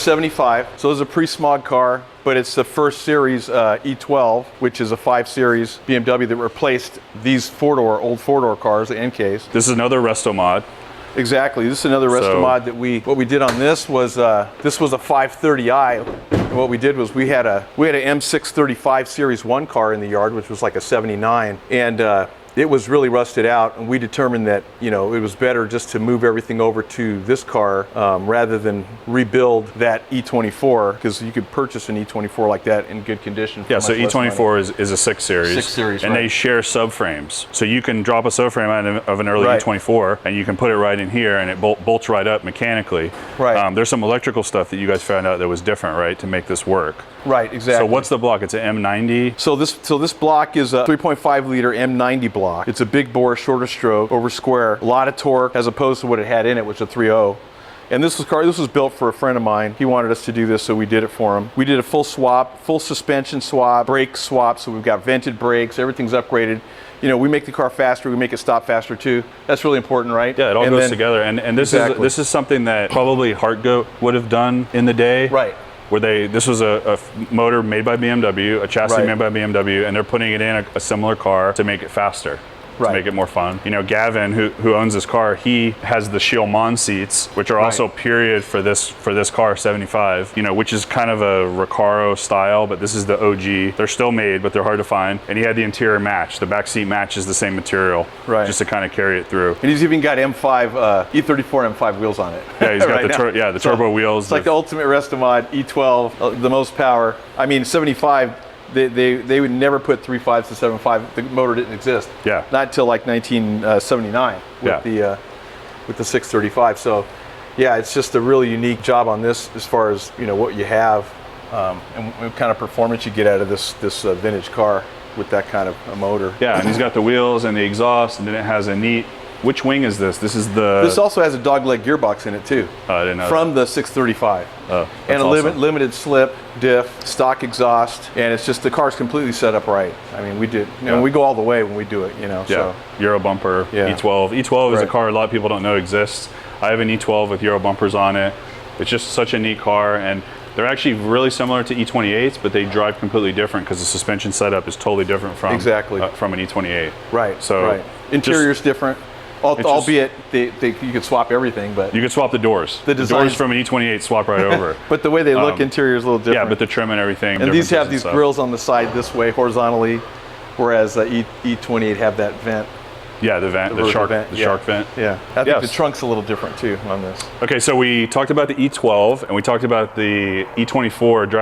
75. So it's a pre-smog car, but it's the first series E12, which is a 5 Series BMW that replaced these old four-door cars, the NKs. This is another Restomod. Exactly. This is another Restomod that what we did on this was this was a 530i. And what we did was we had a M635 Series 1 car in the yard, which was like a 79, and it was really rusted out, and we determined that, you know, it was better just to move everything over to this car rather than rebuild that E24, because you could purchase an E24 like that in good condition. Yeah, so E24 is a 6 Series. 6 Series, and right. They share subframes. So you can drop a subframe out of an early E24, and you can put it right in here, and it bolts right up mechanically. Right. There's some electrical stuff that you guys found out that was different, right, to make this work. Right, exactly. So what's the block? It's an M90? So this block is a 3.5 liter M90 block. It's a big bore, shorter stroke, over square, a lot of torque as opposed to what it had in it, which was a 3.0. And this was built for a friend of mine. He wanted us to do this, so we did it for him. We did a full swap, full suspension swap, brake swap, so we've got vented brakes, everything's upgraded. You know, we make the car faster, we make it stop faster too. That's really important, right? Yeah, it all goes together. And this is something that probably Heartgoat would have done in the day. Right. This was a motor made by BMW, a chassis made by BMW, and they're putting it in a similar car to make it faster. To make it more fun. You know, Gavin, who owns this car, he has the Restomod seats, which are also period for this car, 75. You know, which is kind of a Recaro style, but this is the OG. They're still made, but they're hard to find. And he had the interior match. The back seat matches the same material, just to kind of carry it through. And he's even got M5 E34 M5 wheels on it. Yeah, he's got the turbo wheels. It's like the ultimate Restomod E12, the most power. I mean, 75. They would never put 3.5s to 7.5. The motor didn't exist. Yeah. Not until like 1979 with the 635. So, yeah, it's just a really unique job on this as far as, you know, what you have and what kind of performance you get out of this vintage car with that kind of a motor. Yeah, and he's got the wheels and the exhaust, and then it has a neat. Which wing is this? This also has a dogleg gearbox in it too. Oh, I didn't know. From the 635. Oh, and a awesome. limited slip, diff, stock exhaust, and it's just the car's completely set up right. I mean, we did, you know, we go all the way when we do it, you know. Yeah. So. Euro bumper, E12. E12 is a car a lot of people don't know exists. I have an E12 with Euro bumpers on it. It's just such a neat car, and they're actually really similar to E28s, but they drive completely different because the suspension setup is totally different from an E28. Right. So interior's different. Albeit you could swap everything, but you could swap the doors. The doors from an E28 swap right over. But the way they look, interior is a little different. Yeah, but the trim and everything. And these have these grills on the side this way horizontally, whereas E28 have that vent. Yeah, the vent, the shark vent. Yeah, I think the trunk's a little different too on this. Okay, so we talked about the E12 and we talked about the E24.